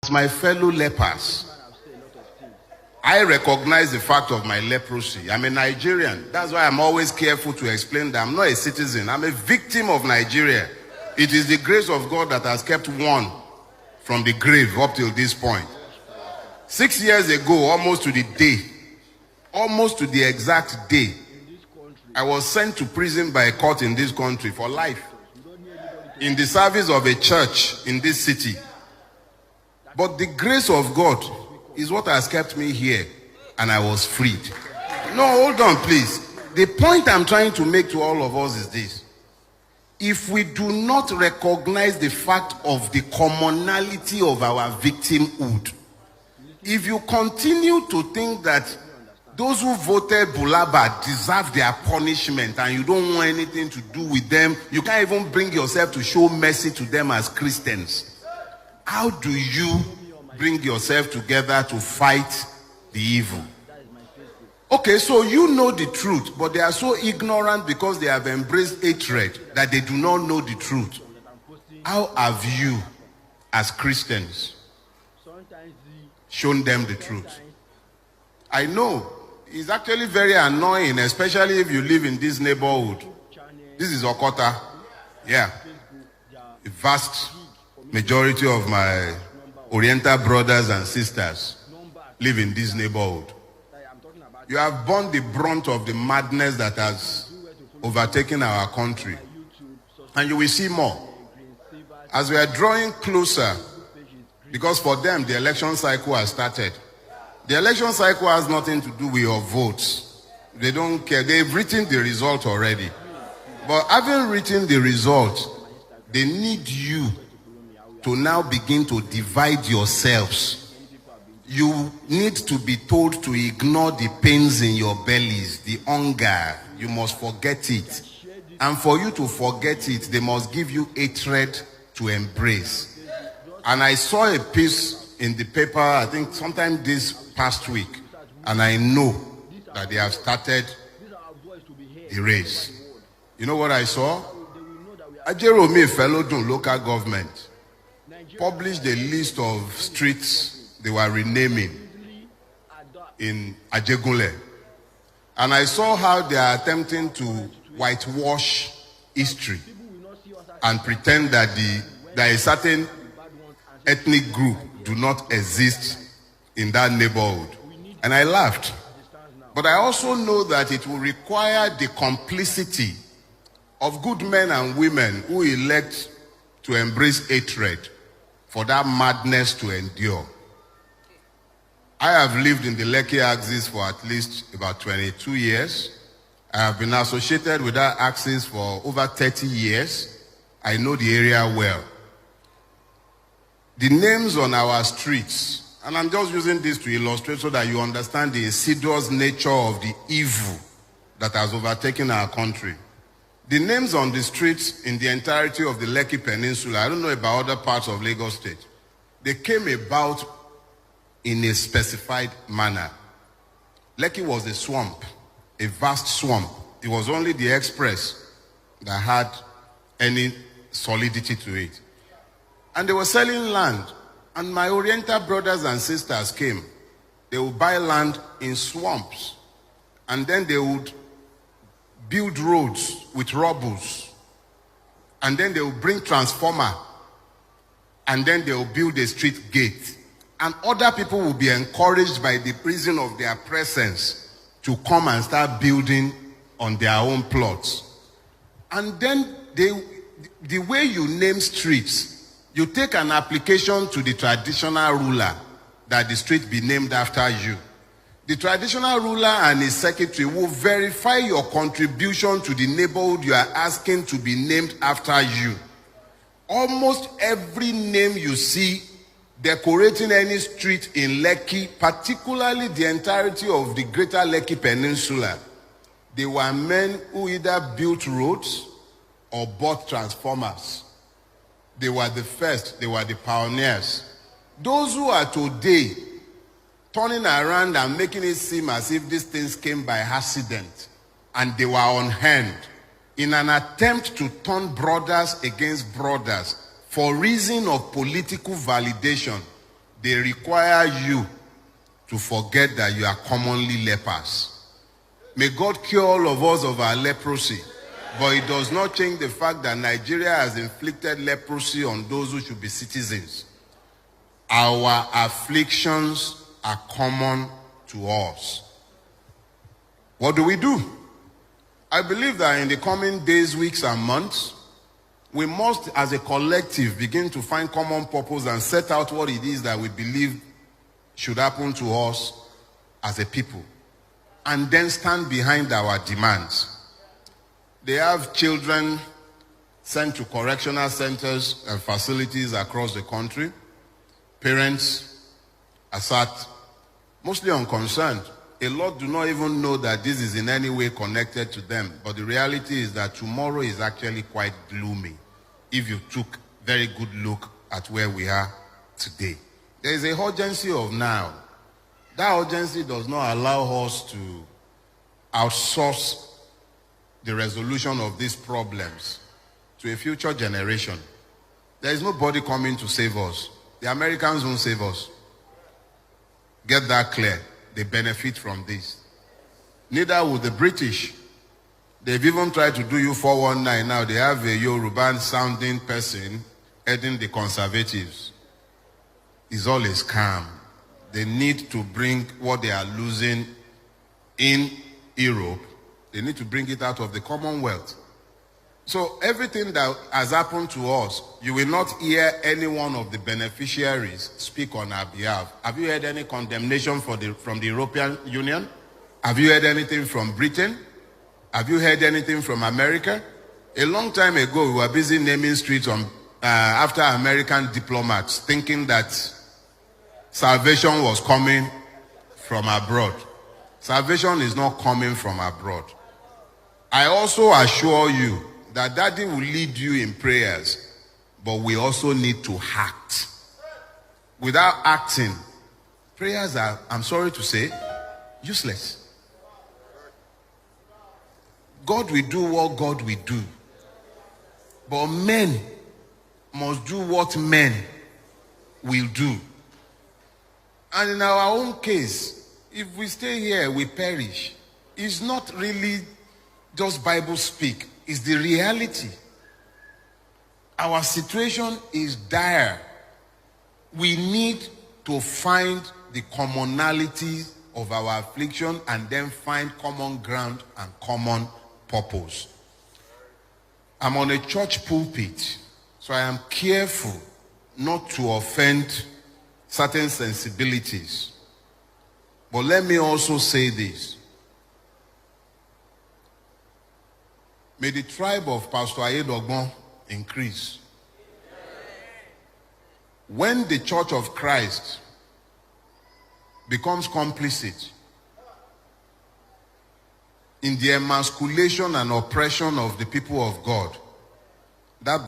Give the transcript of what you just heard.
As my fellow lepers, I recognize the fact of my leprosy. I'm a Nigerian. That's why I'm always careful to explain that I'm not a citizen. I'm a victim of Nigeria. It is the grace of God that has kept one from the grave up till this point. 6 years ago, almost to the day, almost to the exact day, I was sent to prison by a court in this country for life, in the service of a church in this city. But the grace of God is what has kept me here, and I was freed. No, hold on, please. The point I'm trying to make to all of us is this. If we do not recognize the fact of the commonality of our victimhood, if you continue to think that those who voted Bulaba deserve their punishment and you don't want anything to do with them, you can't even bring yourself to show mercy to them as Christians, how do you bring yourself together to fight the evil? Okay, so you know the truth, but they are so ignorant because they have embraced hatred that they do not know the truth. How have you, as Christians, shown them the truth? I know it's actually very annoying, especially if you live in this neighborhood. This is Okota. Yeah. A vast majority of my Oriental brothers and sisters live in this neighborhood. You have borne the brunt of the madness that has overtaken our country. And you will see more. As we are drawing closer, because for them the election cycle has started. The election cycle has nothing to do with your votes. They don't care. They've written the result already. But having written the result, they need you to now begin to divide yourselves. You need to be told to ignore the pains in your bellies, the hunger. You must forget it. And for you to forget it, they must give you hatred to embrace. And I saw a piece in the paper, I think sometime this past week, and I know that they have started the race. You know what I saw? Ajeromi Felodun local government published a list of streets they were renaming in Ajegunle. And I saw how they are attempting to whitewash history and pretend that there is certain ethnic group do not exist in that neighborhood. And I laughed. But I also know that it will require the complicity of good men and women who elect to embrace hatred for that madness to endure. I have lived in the Lekki axis for at least about 22 years. I have been associated with that axis for over 30 years. I know the area well. The names on our streets, and I'm just using this to illustrate so that you understand the insidious nature of the evil that has overtaken our country. The names on the streets in the entirety of the Lekki Peninsula, I don't know about other parts of Lagos State, they came about in a specified manner. Lekki was a swamp, a vast swamp. It was only the express that had any solidity to it. And they were selling land. And my Oriental brothers and sisters came. They would buy land in swamps. And then they would build roads with rubbles. And then they would bring transformer. And then they would build a street gate. And other people will be encouraged by the reason of their presence to come and start building on their own plots. And then the way you name streets, you take an application to the traditional ruler that the street be named after you. The traditional ruler and his secretary will verify your contribution to the neighborhood you are asking to be named after you. Almost every name you see decorating any street in Lekki, particularly the entirety of the greater Lekki Peninsula, they were men who either built roads or bought transformers. They were the first, they were the pioneers. Those who are today turning around and making it seem as if these things came by accident and they were on hand in an attempt to turn brothers against brothers for reason of political validation, they require you to forget that you are commonly lepers. May God cure all of us of our leprosy. But it does not change the fact that Nigeria has inflicted leprosy on those who should be citizens. Our afflictions are common to us. What do we do? I believe that in the coming days, weeks, and months, we must, as a collective, begin to find common purpose and set out what it is that we believe should happen to us as a people, and then stand behind our demands. They have children sent to correctional centers and facilities across the country. Parents are sat mostly unconcerned. A lot do not even know that this is in any way connected to them. But the reality is that tomorrow is actually quite gloomy if you took a very good look at where we are today. There is a urgency of now. That urgency does not allow us to outsource the resolution of these problems to a future generation. There is nobody coming to save us. The Americans won't save us. Get that clear. They benefit from this. Neither will the British. They've even tried to do you 419 now. They have a Yoruba sounding person heading the Conservatives. It's all a scam. They need to bring what they are losing in Europe. They need to bring it out of the Commonwealth. So everything that has happened to us, you will not hear any one of the beneficiaries speak on our behalf. Have you heard any condemnation from the European Union? Have you heard anything from Britain? Have you heard anything from America? A long time ago, we were busy naming streets after American diplomats, thinking that salvation was coming from abroad. Salvation is not coming from abroad. I also assure you that Daddy will lead you in prayers, but we also need to act. Without acting, prayers are, I'm sorry to say, useless. God will do what God will do, but men must do what men will do. And in our own case, if we stay here, we perish. It's not really just Bible speak. It's the reality. Our situation is dire. We need to find the commonality of our affliction and then find common ground and common purpose. I'm on a church pulpit, so I am careful not to offend certain sensibilities. But let me also say this. May the tribe of Pastor Ayedogbon increase. When the Church of Christ becomes complicit in the emasculation and oppression of the people of God, that